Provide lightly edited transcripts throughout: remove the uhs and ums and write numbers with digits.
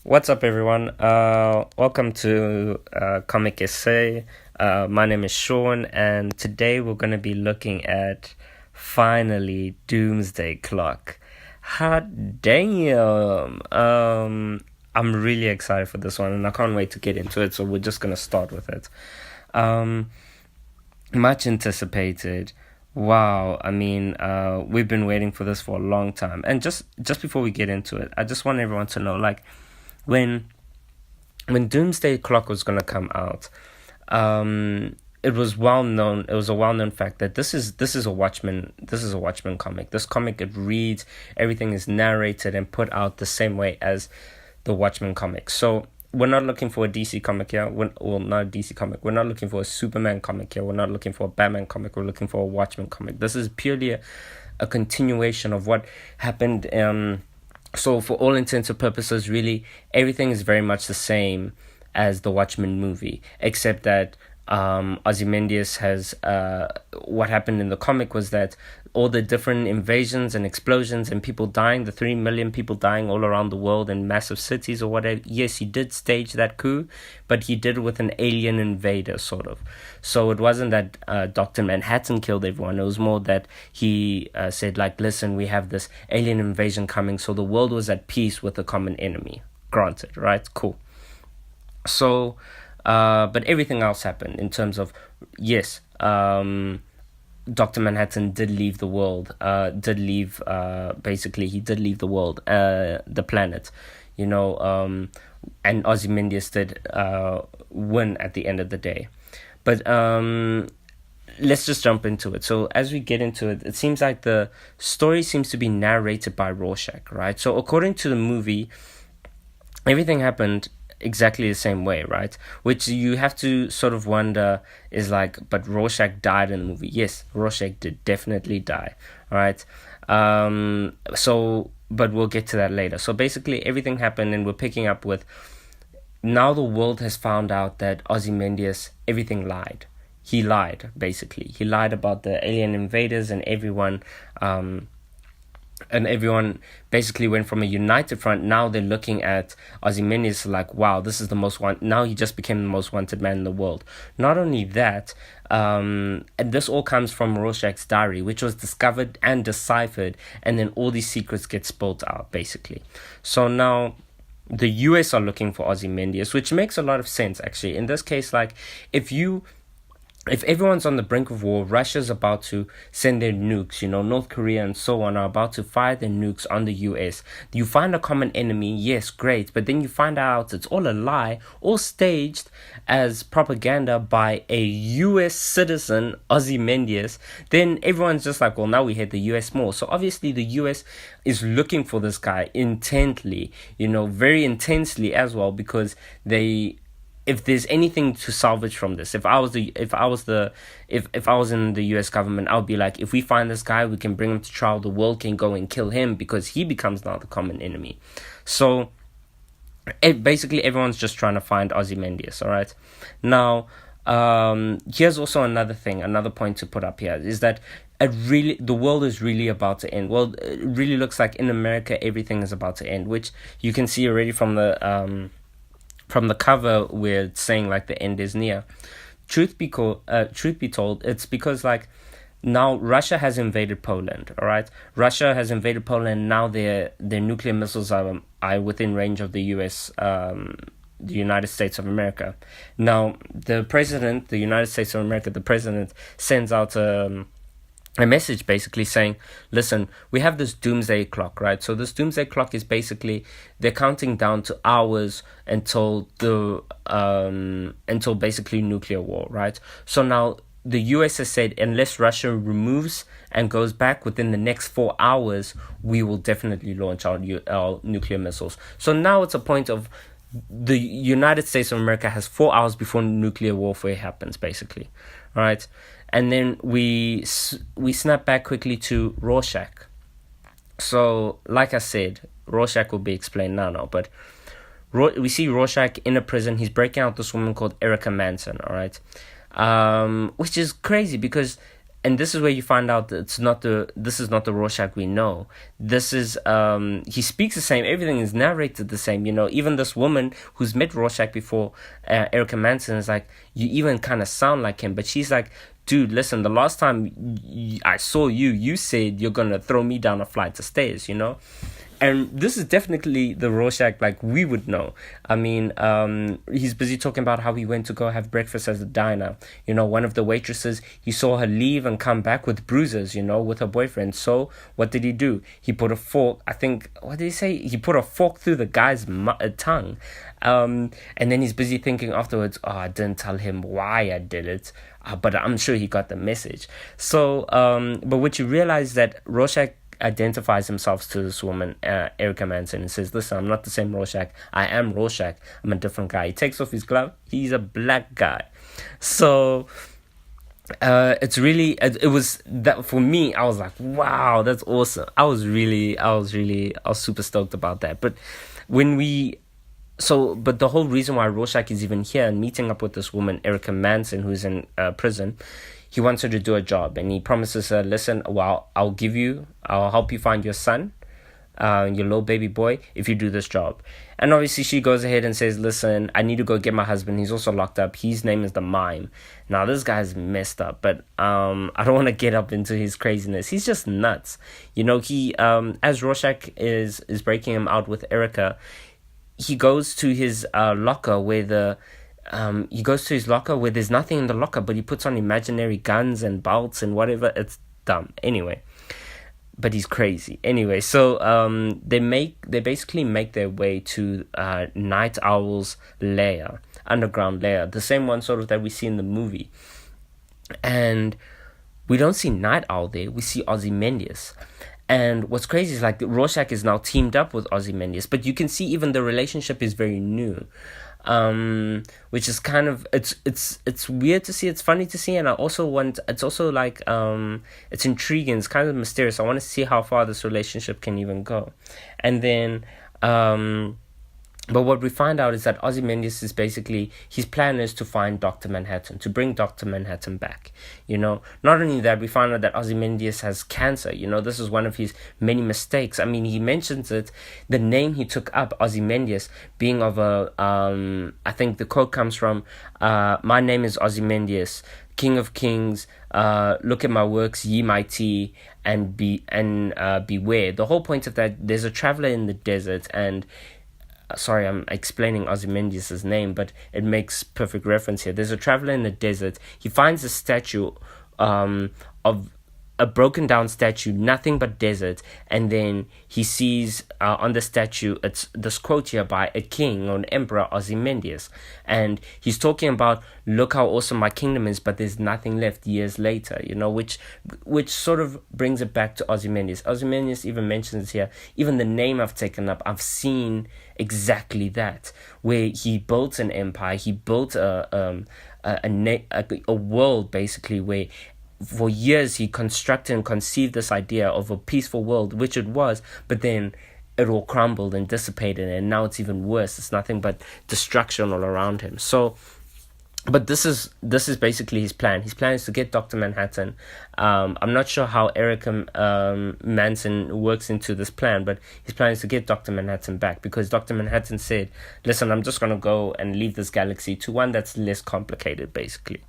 What's up, everyone? Welcome to Comic Essay. My name is Sean, and today we're going to be looking at finally Doomsday Clock. Hot damn! I'm really excited for this one, and I can't wait to get into it. So we're just going to start with it. Um, Much anticipated. Wow, I mean, we've been waiting for this for a long time. And just before we get into it, I just want everyone to know, like, when Doomsday Clock was gonna come out, it was well known. It was a well known fact that this is a Watchmen. This is a Watchmen comic. This comic, it reads, everything is narrated and put out the same way as the Watchmen comic. So we're not looking for a DC comic here. Well, not a DC comic. We're not looking for a Superman comic here. We're not looking for a Batman comic. We're looking for a Watchmen comic. This is purely a continuation of what happened. So for all intents and purposes, really, everything is very much the same as the Watchmen movie, except that Ozymandias has what happened in the comic was that all the different invasions and explosions and people dying, the 3 million people dying all around the world in massive cities or whatever. Yes, he did stage that coup, but he did it with an alien invader, sort of. So it wasn't that Dr. Manhattan killed everyone. It was more that he said, like, listen, we have this alien invasion coming. So the world was at peace with a common enemy. Granted, right? Cool. So, but everything else happened in terms of, yes, Dr. Manhattan did leave the world, basically, he did leave the world, the planet, and Ozymandias did win at the end of the day. But let's just jump into it. So as we get into it, it seems like the story seems to be narrated by Rorschach, right? So according to the movie, everything happened exactly the same way, right? Which you have to sort of wonder is like, but Rorschach died in the movie. Yes, Rorschach did definitely die, all right? But we'll get to that later. So basically everything happened, and we're picking up with, now the world has found out that Ozymandias, everything lied. He lied, basically. He lied about the alien invaders, and everyone basically went from a united front. Now they're looking at Ozymandias like, wow, this is the most wanted. Now he just became the most wanted man in the world. Not only that, and this all comes from Rorschach's diary, which was discovered and deciphered, and then all these secrets get spilled out, basically. So now the US are looking for Ozymandias, which makes a lot of sense, actually. In this case, like, if everyone's on the brink of war, Russia's about to send their nukes, North Korea and so on are about to fire their nukes on the US. You find a common enemy, yes, great, but then you find out it's all a lie, all staged as propaganda by a US citizen, Ozymandias. Then everyone's just like, well, now we hate the US more. So obviously the US is looking for this guy intently, very intensely as well, because if there's anything to salvage from this, if I was in the US government, I would be like, if we find this guy, we can bring him to trial. The world can go and kill him because he becomes now the common enemy. So basically everyone's just trying to find Ozymandias. All right. Now, here's also another point to put up here is that the world is really about to end. Well, it really looks like in America everything is about to end, which you can see already from the cover where it's saying like the end is near. Truth be told, it's because like now Russia has invaded Poland. All right, Russia has invaded Poland. Now their nuclear missiles are within range of the US, the United States of America. Now the United States of America, the president sends out a message basically saying, listen, we have this doomsday clock, right? So this doomsday clock is basically, they're counting down to hours until until basically nuclear war, right? So now the US has said, unless Russia removes and goes back within the next 4 hours, we will definitely launch our nuclear missiles. So now it's a point of, the United States of America has 4 hours before nuclear warfare happens, basically. All right. And then we snap back quickly to Rorschach. So, like I said, Rorschach will be explained now. But we see Rorschach in a prison. He's breaking out this woman called Erica Manson, all right? Which is crazy because and this is where you find out that this is not the Rorschach we know. This is he speaks the same, everything is narrated the same, even this woman who's met Rorschach before, Erica Manson, is like, you even kind of sound like him, but she's like, dude, listen, the last time I saw you, you said you're gonna throw me down a flight of stairs, And this is definitely the Rorschach like we would know. I mean, he's busy talking about how he went to go have breakfast at the diner. One of the waitresses, he saw her leave and come back with bruises, with her boyfriend. So what did he do? He put a fork, I think, what did he say? He put a fork through the guy's tongue. And then he's busy thinking afterwards, oh, I didn't tell him why I did it. But I'm sure he got the message. So, but what you realize that Rorschach identifies himself to this woman, Erica Manson, and says, listen, I'm not the same Rorschach. I am Rorschach. I'm a different guy. He takes off his glove. He's a black guy. So it's really, it was that for me, I was like, wow, that's awesome. I was super stoked about that. But but the whole reason why Rorschach is even here and meeting up with this woman, Erica Manson, who's in prison, he wants her to do a job, and he promises her, listen, well, I'll help you find your son, your little baby boy, if you do this job. And obviously she goes ahead and says, listen, I need to go get my husband. He's also locked up. His name is the Mime. Now, this guy's messed up, but I don't want to get up into his craziness. He's just nuts. He, as Rorschach is breaking him out with Erica, he goes to his locker where there's nothing in the locker, but he puts on imaginary guns and belts and whatever. It's dumb. Anyway, but he's crazy. Anyway, so they basically make their way to Night Owl's lair, underground lair, the same one sort of that we see in the movie. And we don't see Night Owl there. We see Ozymandias. And what's crazy is like Rorschach is now teamed up with Ozymandias, but you can see even the relationship is very new, which is kind of it's weird to see, it's funny to see, and it's also like it's intriguing, it's kind of mysterious. I want to see how far this relationship can even go, and then but what we find out is that Ozymandias is basically, his plan is to find Dr. Manhattan, to bring Dr. Manhattan back, Not only that, we find out that Ozymandias has cancer, this is one of his many mistakes. I mean, he mentions it, the name he took up, Ozymandias, being of I think the quote comes from, my name is Ozymandias, King of Kings, look at my works, ye mighty, and beware. The whole point of that, there's a traveler in the desert, and sorry, I'm explaining Ozymandias' name, but it makes perfect reference here. There's a traveler in the desert. He finds a statue of a broken down statue, nothing but desert, and then he sees on the statue, it's this quote here by a king or an emperor, Ozymandias, and he's talking about, look how awesome my kingdom is, but there's nothing left years later, which sort of brings it back to Ozymandias. Ozymandias even mentions here, even the name I've taken up, I've seen exactly that, where he built an empire, he built a world basically where for years he constructed and conceived this idea of a peaceful world, which it was, but then it all crumbled and dissipated, and now it's even worse. It's nothing but destruction all around him. So, but this is basically his plan. His plan is to get Dr. Manhattan. I'm not sure how Erica Manson works into this plan, but his plan is to get Dr. Manhattan back, because Dr. Manhattan said, listen, I'm just going to go and leave this galaxy to one that's less complicated, basically.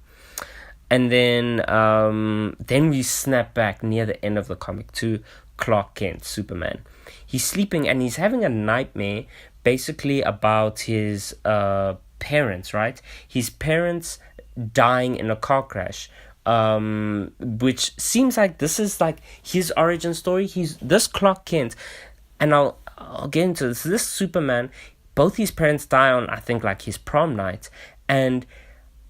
And then we snap back near the end of the comic to Clark Kent, Superman. He's sleeping and he's having a nightmare basically about his parents, right? His parents dying in a car crash, which seems like this is like his origin story. This Clark Kent, and I'll get into this. This Superman, both his parents die on, I think, like his prom night, and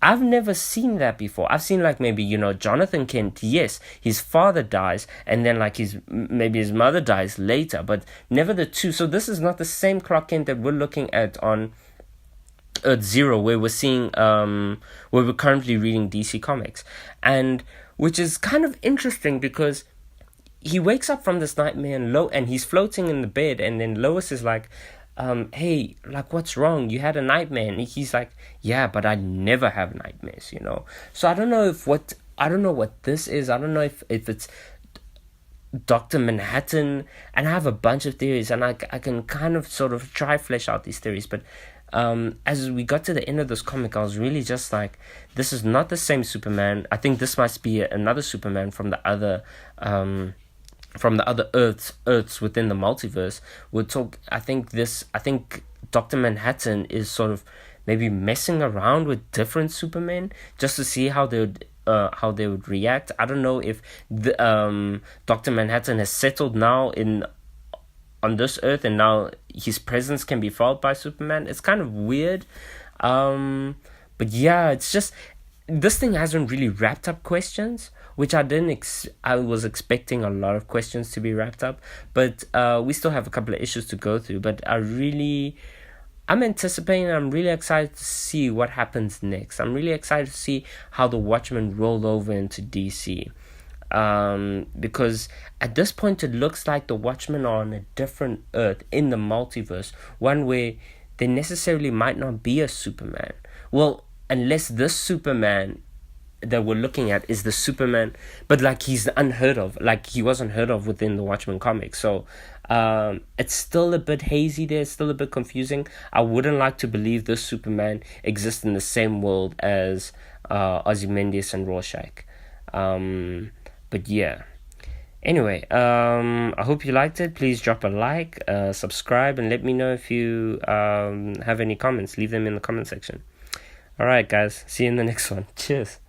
I've never seen that before. I've seen like maybe, Jonathan Kent, yes, his father dies, and then like maybe his mother dies later, but never the two. So this is not the same Clark Kent that we're looking at on Earth Zero, where we're seeing, where we're currently reading DC Comics, and which is kind of interesting because he wakes up from this nightmare and he's floating in the bed, and then Lois is like, hey, like, what's wrong? You had a nightmare. And he's like, yeah, but I never have nightmares, So I don't know if what I don't know what this is. I don't know if it's Dr. Manhattan, and I have a bunch of theories, and I can kind of sort of try flesh out these theories, but as we got to the end of this comic, I was really just like, this is not the same Superman. I think this must be another Superman from the other Earths within the multiverse. I think Dr. Manhattan is sort of maybe messing around with different Supermen just to see how they would react. I don't know if Dr. Manhattan has settled now on this Earth, and now his presence can be felt by Superman. It's kind of weird, but yeah, it's just this thing hasn't really wrapped up questions, which I didn't. I was expecting a lot of questions to be wrapped up, but we still have a couple of issues to go through. But I'm anticipating. I'm really excited to see what happens next. I'm really excited to see how the Watchmen roll over into DC. Because at this point it looks like the Watchmen are on a different Earth in the multiverse, one where there necessarily might not be a Superman. Well, unless this Superman that we're looking at is the Superman, but like he's unheard of, like he wasn't heard of within the Watchmen comics. So it's still a bit hazy there, it's still a bit confusing. I wouldn't like to believe this Superman exists in the same world as Ozymandias and Rorschach. But yeah. Anyway, I hope you liked it. Please drop a like, subscribe, and let me know if you have any comments. Leave them in the comment section. Alright, guys. See you in the next one. Cheers.